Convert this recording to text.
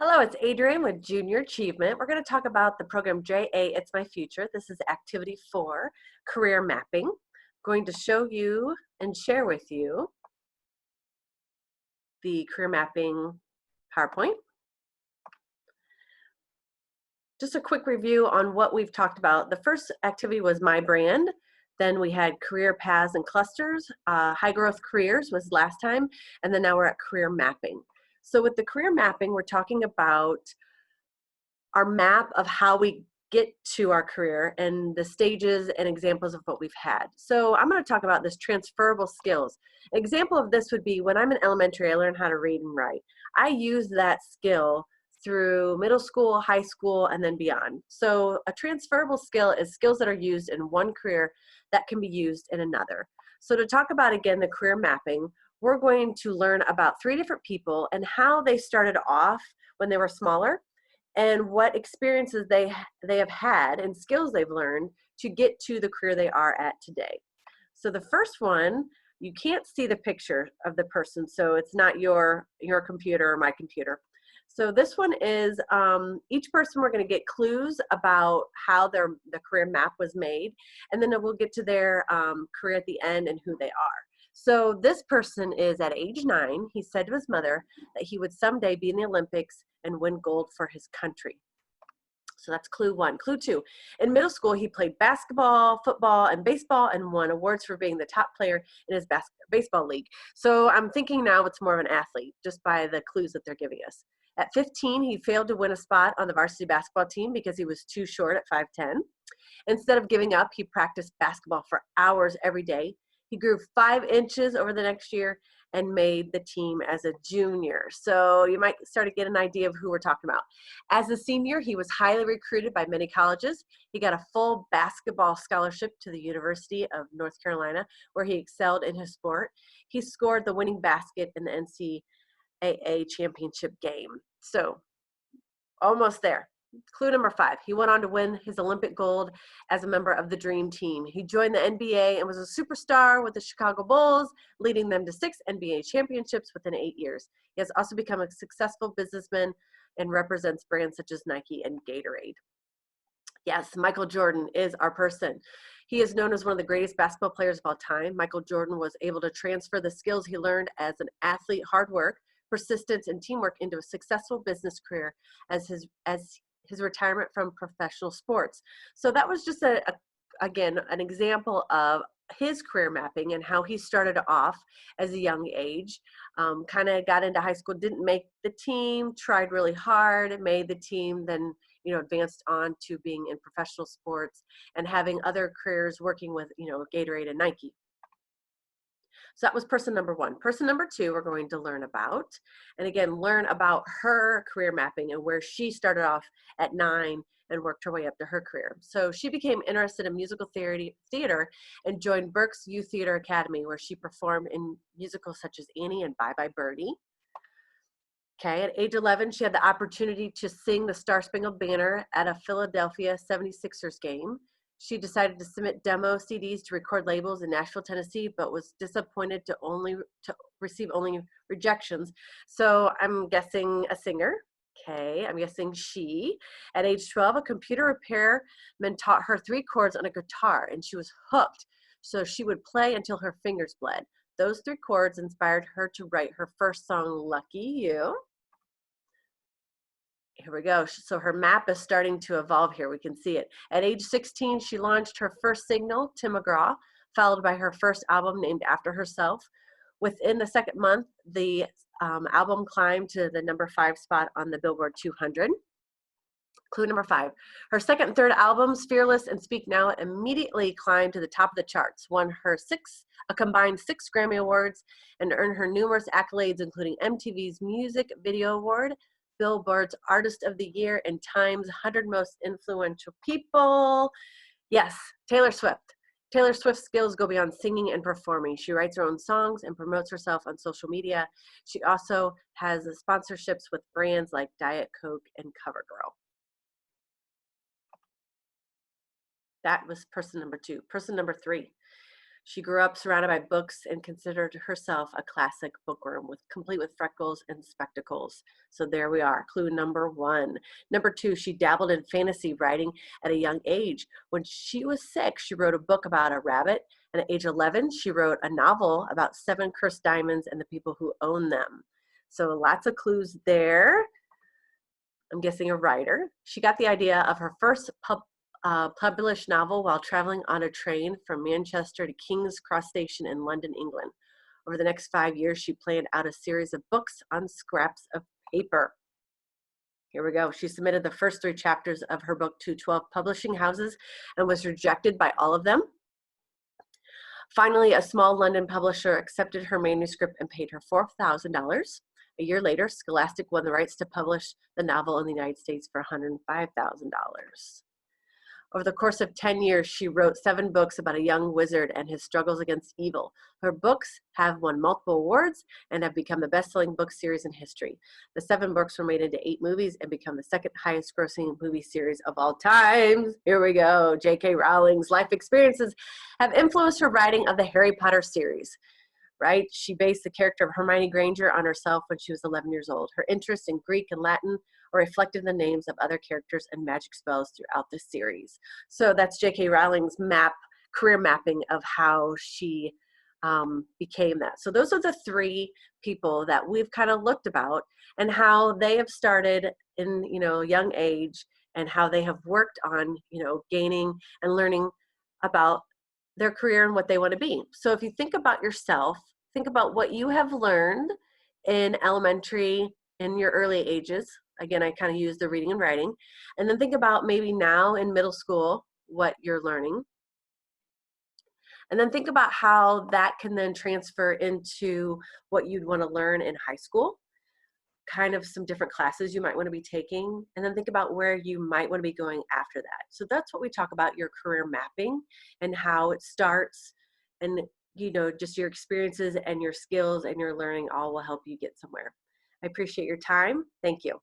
Hello, it's Adrienne with Junior Achievement. We're going to talk about the program JA It's My Future. This is activity 4, career mapping. I'm going to show you and share with you the career mapping PowerPoint. Just a quick review on what we've talked about. The first activity was My Brand. Then we had career paths and clusters. High growth careers was last time. And then now we're at career mapping. So with the career mapping, we're talking about our map of how we get to our career and the stages and examples of what we've had. So I'm going to talk about this transferable skills. An example of this would be when I'm in elementary, I learned how to read and write. I use that skill through middle school, high school, and then beyond. So a transferable skill is skills that are used in one career that can be used in another. So to talk about, again, the career mapping, we're going to learn about 3 different people and how they started off when they were smaller, and what experiences they have had and skills they've learned to get to the career they are at today. So the first one, you can't see the picture of the person, so it's not your computer or my computer. So this one is each person, we're going to get clues about how the career map was made, and then we'll get to their career at the end and who they are. So this person is at age 9. He said to his mother that he would someday be in the Olympics and win gold for his country. So that's clue 1. Clue 2, in middle school, he played basketball, football, and baseball and won awards for being the top player in his baseball league. So I'm thinking now it's more of an athlete just by the clues that they're giving us. At 15, he failed to win a spot on the varsity basketball team because he was too short at 5'10". Instead of giving up, he practiced basketball for hours every day. He grew 5 inches over the next year and made the team as a junior. So you might start to get an idea of who we're talking about. As a senior, he was highly recruited by many colleges. He got a full basketball scholarship to the University of North Carolina, where he excelled in his sport. He scored the winning basket in the NCAA championship game. So almost there. Clue number 5, he went on to win his Olympic gold as a member of the Dream Team. He joined the NBA and was a superstar with the Chicago Bulls, leading them to 6 NBA championships within 8 years. He has also become a successful businessman and represents brands such as Nike and Gatorade. Yes, Michael Jordan is our person. He is known as one of the greatest basketball players of all time. Michael Jordan was able to transfer the skills he learned as an athlete, hard work, persistence, and teamwork into a successful business career as his retirement from professional sports. So that was just again an example of his career mapping and how he started off as a young age. Kind of got into high school, didn't make the team, tried really hard, made the team, then advanced on to being in professional sports and having other careers working with Gatorade and Nike. So that was person number 1. Person number 2 we're going to learn about, and again, learn about her career mapping and where she started off at 9 and worked her way up to her career. So she became interested in musical theater and joined Berks Youth Theater Academy, where she performed in musicals such as Annie and Bye Bye Birdie. Okay, at age 11, she had the opportunity to sing the Star Spangled Banner at a Philadelphia 76ers game. She decided to submit demo CDs to record labels in Nashville, Tennessee, but was disappointed to receive only rejections. So I'm guessing a singer. Okay, I'm guessing she. At age 12, a computer repairman taught her 3 chords on a guitar, and she was hooked. So she would play until her fingers bled. Those 3 chords inspired her to write her first song, Lucky You. Here we go. So her map is starting to evolve here. We can see it. At age 16, she launched her first single, Tim McGraw, followed by her first album named after herself. Within the second month, the album climbed to the number 5 spot on the Billboard 200. Clue number 5. Her second and third albums, Fearless and Speak Now, immediately climbed to the top of the charts, won her a combined 6 Grammy Awards, and earned her numerous accolades, including MTV's Music Video Award, Billboard's Artist of the Year, and Time's 100 Most Influential People. Yes, Taylor Swift. Taylor Swift's skills go beyond singing and performing. She writes her own songs and promotes herself on social media. She also has sponsorships with brands like Diet Coke and CoverGirl. That was person number 2. Person number 3. She grew up surrounded by books and considered herself a classic bookworm, complete with freckles and spectacles. So there we are, clue number 1. Number 2, she dabbled in fantasy writing at a young age. When she was 6, she wrote a book about a rabbit, and at age 11, she wrote a novel about 7 cursed diamonds and the people who own them. So lots of clues there. I'm guessing a writer. She got the idea of her first published novel while traveling on a train from Manchester to King's Cross Station in London, England. Over the next 5 years, she planned out a series of books on scraps of paper. Here we go. She submitted the first 3 chapters of her book to 12 publishing houses and was rejected by all of them. Finally, a small London publisher accepted her manuscript and paid her $4,000. A year later, Scholastic won the rights to publish the novel in the United States for $105,000. Over the course of 10 years, she wrote 7 books about a young wizard and his struggles against evil. Her books have won multiple awards and have become the best-selling book series in history. The 7 books were made into 8 movies and become the second highest grossing movie series of all time. Here we go. J.K. Rowling's life experiences have influenced her writing of the Harry Potter series. Right? She based the character of Hermione Granger on herself when she was 11 years old. Her interests in Greek and Latin are reflected in the names of other characters and magic spells throughout the series. So that's J.K. Rowling's career mapping of how she became that. So those are the 3 people that we've kind of looked about and how they have started in, young age and how they have worked on, gaining and learning about their career and what they want to be. So if you think about yourself, think about what you have learned in elementary, in your early ages. Again, I kind of use the reading and writing. And then think about maybe now in middle school, what you're learning. And then think about how that can then transfer into what you'd want to learn in high school, kind of some different classes you might want to be taking, and then think about where you might want to be going after that. So that's what we talk about, your career mapping and how it starts, and just your experiences and your skills and your learning all will help you get somewhere. I appreciate your time. Thank you.